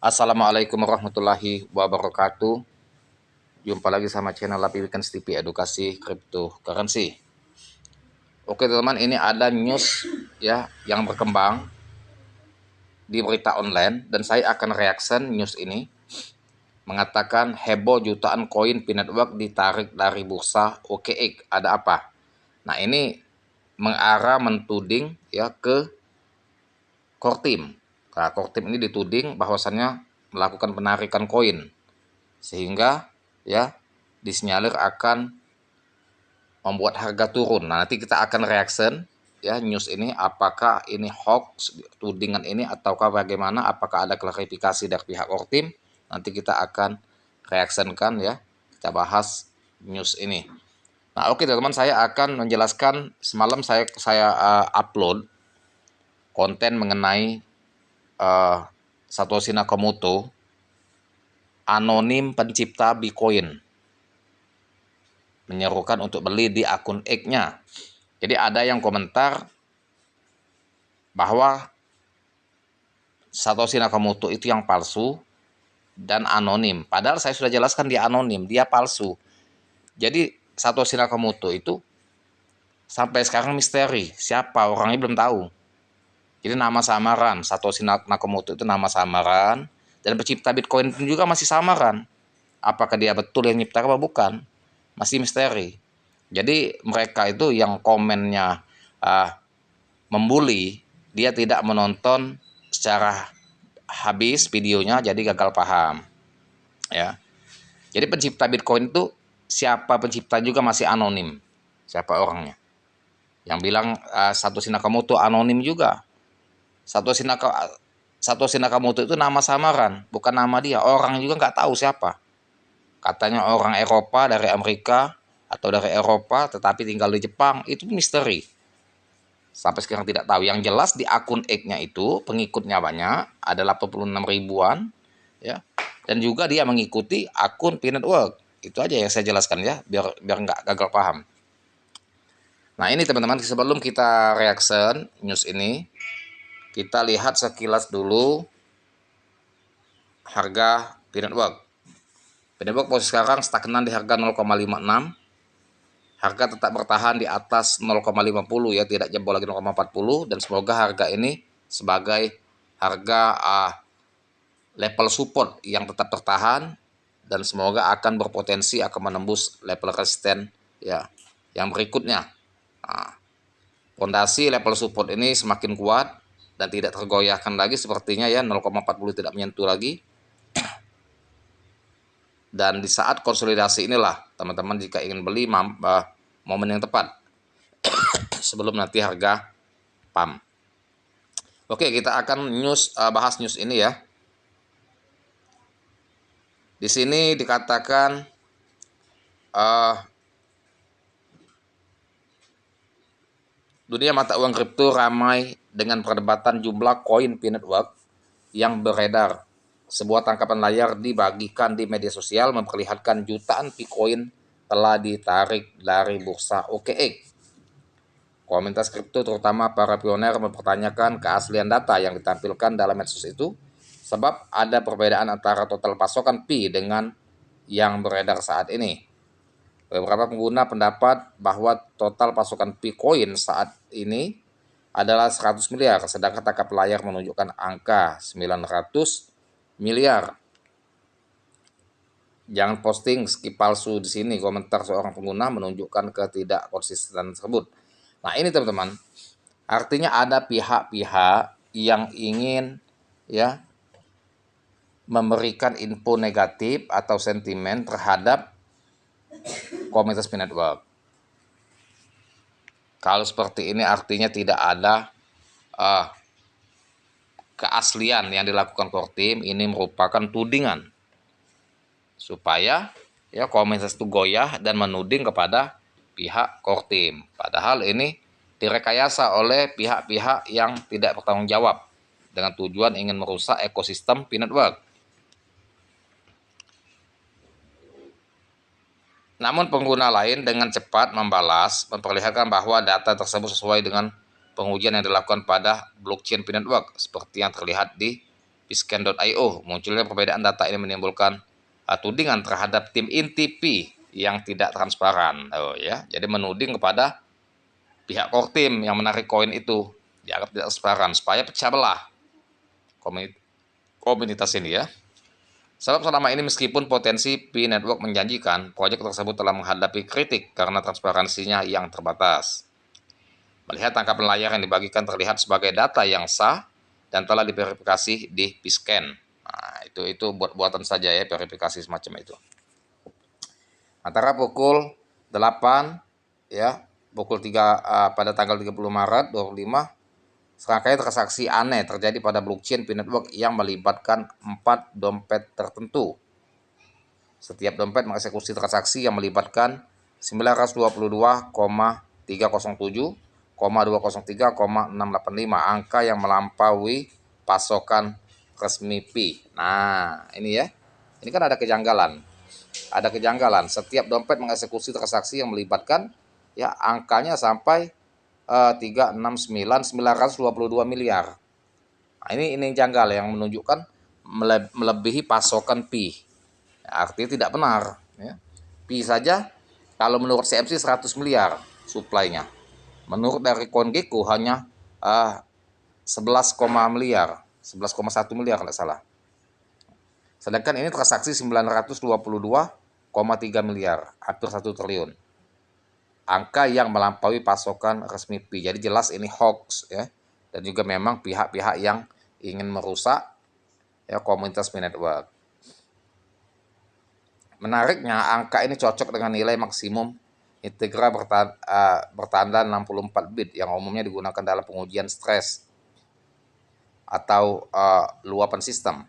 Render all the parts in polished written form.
Assalamualaikum warahmatullahi wabarakatuh. Jumpa lagi sama channel Lapi Weekends TV Edukasi Cryptocurrency. Oke teman-teman, ini ada news ya yang berkembang di berita online dan saya akan reaction news ini. Mengatakan heboh jutaan koin P-Network ditarik dari bursa OKX. Ada apa? Nah, ini mengarah mentuding ya ke core team. Nah, core team ini dituding bahwasannya melakukan penarikan koin sehingga ya disinyalir akan membuat harga turun. Nah, nanti kita akan reaction ya news ini, apakah ini hoax tudingan ini ataukah bagaimana, apakah ada klarifikasi dari pihak Ortim. Nanti kita akan reactionkan ya, kita bahas news ini. Nah, oke teman-teman, saya akan menjelaskan. Semalam saya upload konten mengenai Satoshi Nakamoto, anonim pencipta Bitcoin, menyerukan untuk beli di akun X-nya. Jadi ada yang komentar bahwa Satoshi Nakamoto itu yang palsu dan anonim. Padahal saya sudah jelaskan dia anonim, dia palsu. Jadi Satoshi Nakamoto itu sampai sekarang misteri, siapa orangnya belum tahu. Jadi nama samaran, Satoshi Nakamoto itu nama samaran, dan pencipta Bitcoin pun juga masih samaran. Apakah dia betul yang nyipta apa bukan? Masih misteri. Jadi mereka itu yang komennya membuli, dia tidak menonton secara habis videonya, jadi gagal paham ya. Jadi pencipta Bitcoin itu siapa pencipta juga masih anonim, siapa orangnya. Yang bilang Satoshi Nakamoto anonim juga. Satoshi Nakamoto itu nama samaran, bukan nama dia. Orang juga nggak tahu siapa. Katanya orang Eropa dari Amerika atau dari Eropa tetapi tinggal di Jepang, itu misteri. Sampai sekarang tidak tahu. Yang jelas di akun X-nya itu pengikutnya banyak, ada 86 ribuan ya. Dan juga dia mengikuti akun P-Network. Itu aja yang saya jelaskan ya, biar nggak gagal paham. Nah, ini teman-teman, sebelum kita reaction news ini, kita lihat sekilas dulu harga P-Network. P-Network posisi sekarang stagnan di harga 0,56. Harga tetap bertahan di atas 0,50 ya, tidak jebol lagi 0,40, dan semoga harga ini sebagai harga level support yang tetap tertahan dan semoga akan berpotensi akan menembus level resisten ya yang berikutnya. Fondasi level support ini semakin kuat dan tidak tergoyahkan lagi sepertinya ya, 0,40 tidak menyentuh lagi. Dan di saat konsolidasi inilah teman-teman jika ingin beli momen yang tepat sebelum nanti harga pump. Oke, kita akan bahas news ini ya. Di sini dikatakan dunia mata uang kripto ramai dengan perdebatan jumlah koin P-Network yang beredar. Sebuah tangkapan layar dibagikan di media sosial memperlihatkan jutaan Bitcoin telah ditarik dari bursa OKX. Komunitas kripto terutama para pioner mempertanyakan keaslian data yang ditampilkan dalam medsos itu, sebab ada perbedaan antara total pasokan Pi dengan yang beredar saat ini. Beberapa pengguna pendapat bahwa total pasokan Bitcoin saat ini adalah 100 miliar, sedangkan tangkap layar menunjukkan angka 900 miliar. Jangan posting skip palsu di sini, komentar seorang pengguna menunjukkan ketidakkonsistenan tersebut. Nah, ini teman-teman, artinya ada pihak-pihak yang ingin ya memberikan info negatif atau sentimen terhadap komunitas P-Network. Kalau seperti ini artinya tidak ada keaslian yang dilakukan core team, ini merupakan tudingan supaya ya komunitas itu goyah dan menuding kepada pihak core team. Padahal ini direkayasa oleh pihak-pihak yang tidak bertanggung jawab dengan tujuan ingin merusak ekosistem P-Network. Namun pengguna lain dengan cepat membalas, memperlihatkan bahwa data tersebut sesuai dengan pengujian yang dilakukan pada blockchain P-Network seperti yang terlihat di Piscan.io. Munculnya perbedaan data ini menimbulkan tudingan terhadap tim inti P yang tidak transparan. Jadi menuding kepada pihak core team yang menarik koin itu dianggap tidak transparan supaya pecah belah komunitas ini ya. Sebab selama ini meskipun potensi Pi Network menjanjikan, proyek tersebut telah menghadapi kritik karena transparansinya yang terbatas. Melihat angka layar yang dibagikan terlihat sebagai data yang sah dan telah diverifikasi di Piscan. Nah, itu buat-buatan saja ya, verifikasi semacam itu. Antara pukul 8 ya, pukul 3 pada tanggal 30 Maret 2025, serangkaian transaksi aneh terjadi pada blockchain Pi Network yang melibatkan 4 dompet tertentu. Setiap dompet mengeksekusi transaksi yang melibatkan 922,307,203,685 angka yang melampaui pasokan resmi Pi. Nah, ini ya. Ini kan ada kejanggalan. Setiap dompet mengeksekusi transaksi yang melibatkan ya angkanya sampai 369.922 miliar. Nah, ini janggal yang menunjukkan melebihi pasokan Pi. Artinya tidak benar. Ya. Pi saja kalau menurut CMC 100 miliar supply-nya. Menurut dari CoinGecko hanya 11, miliar, 11,1 miliar kalau salah. Sedangkan ini transaksi 922,3 miliar, hampir 1 triliun. Angka yang melampaui pasokan resmi Pi. Jadi jelas ini hoax ya. Dan juga memang pihak-pihak yang ingin merusak ya komunitas Pi Network. Menariknya angka ini cocok dengan nilai maksimum integral bertanda 64 bit yang umumnya digunakan dalam pengujian stres atau luapan sistem.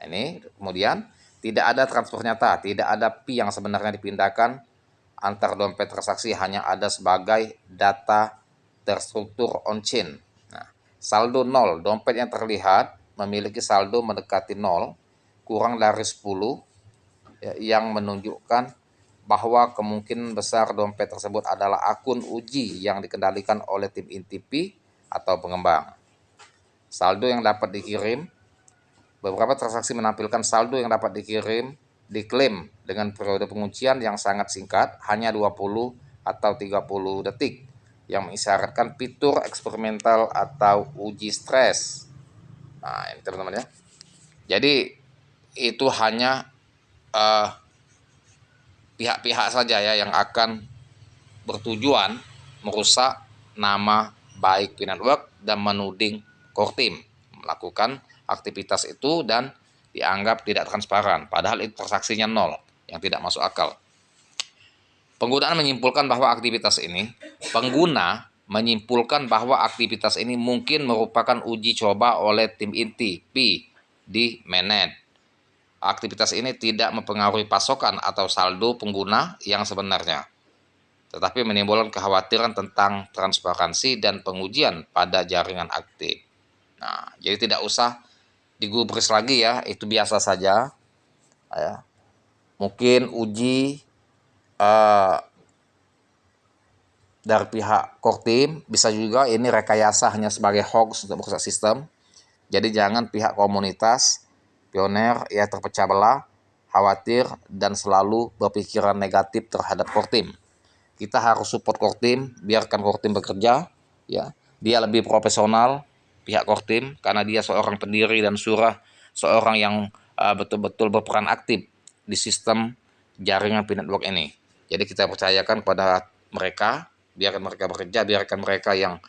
Ini kemudian tidak ada transfer nyata, tidak ada Pi yang sebenarnya dipindahkan antar dompet transaksi, hanya ada sebagai data terstruktur on-chain. Nah, saldo 0, dompet yang terlihat memiliki saldo mendekati 0, kurang dari 10, yang menunjukkan bahwa kemungkinan besar dompet tersebut adalah akun uji yang dikendalikan oleh tim inti Pi atau pengembang. Saldo yang dapat dikirim, beberapa transaksi menampilkan saldo yang dapat diklaim dengan periode pengujian yang sangat singkat, hanya 20 atau 30 detik, yang mengisyaratkan fitur eksperimental atau uji stres. Nah, ini teman-teman ya. Jadi itu hanya pihak-pihak saja ya yang akan bertujuan merusak nama baik Pi Network dan menuding core team melakukan aktivitas itu dan dianggap tidak transparan, padahal itu transaksinya 0, yang tidak masuk akal. Pengguna menyimpulkan bahwa aktivitas ini mungkin merupakan uji coba oleh tim inti Pi di mainnet. Aktivitas ini tidak mempengaruhi pasokan atau saldo pengguna yang sebenarnya, tetapi menimbulkan kekhawatiran tentang transparansi dan pengujian pada jaringan aktif. Nah, jadi tidak usah digubris lagi ya, itu biasa saja. Ya. Mungkin uji dari pihak core team, bisa juga ini rekayasa hanya sebagai hoax untuk merusak sistem. Jadi jangan pihak komunitas pioner ya terpecah belah, khawatir dan selalu berpikiran negatif terhadap core team. Kita harus support core team, biarkan core team bekerja ya. Dia lebih profesional pihak core team karena dia seorang pendiri dan seorang yang betul-betul berperan aktif di sistem jaringan Pi Network ini. Jadi kita percayakan kepada mereka, biarkan mereka bekerja, biarkan mereka yang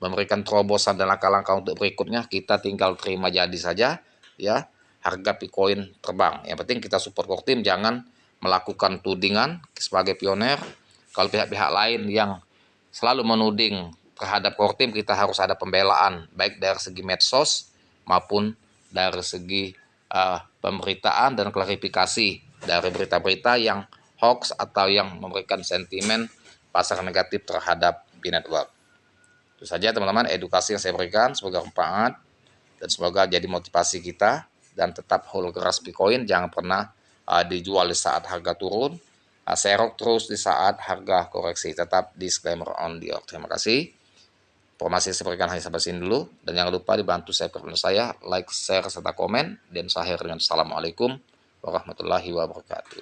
memberikan terobosan dan langkah-langkah untuk berikutnya, kita tinggal terima jadi saja ya. Harga Bitcoin terbang. Yang penting kita support core team, jangan melakukan tudingan sebagai pioner. Kalau pihak-pihak lain yang selalu menuding terhadap core team, kita harus ada pembelaan baik dari segi medsos maupun dari segi pemberitaan dan klarifikasi dari berita-berita yang hoax atau yang memberikan sentimen pasar negatif terhadap Pi Network. Itu saja teman-teman edukasi yang saya berikan, semoga bermanfaat dan semoga jadi motivasi kita, dan tetap hold keras Bitcoin, jangan pernah dijual di saat harga turun, serok terus di saat harga koreksi. Tetap disclaimer on the order. Terima kasih. Informasi saya berikan hanya sampai sini dulu, dan jangan lupa dibantu subscribe saya, like, share, serta komen, dan saya akhiri dengan assalamualaikum warahmatullahi wabarakatuh.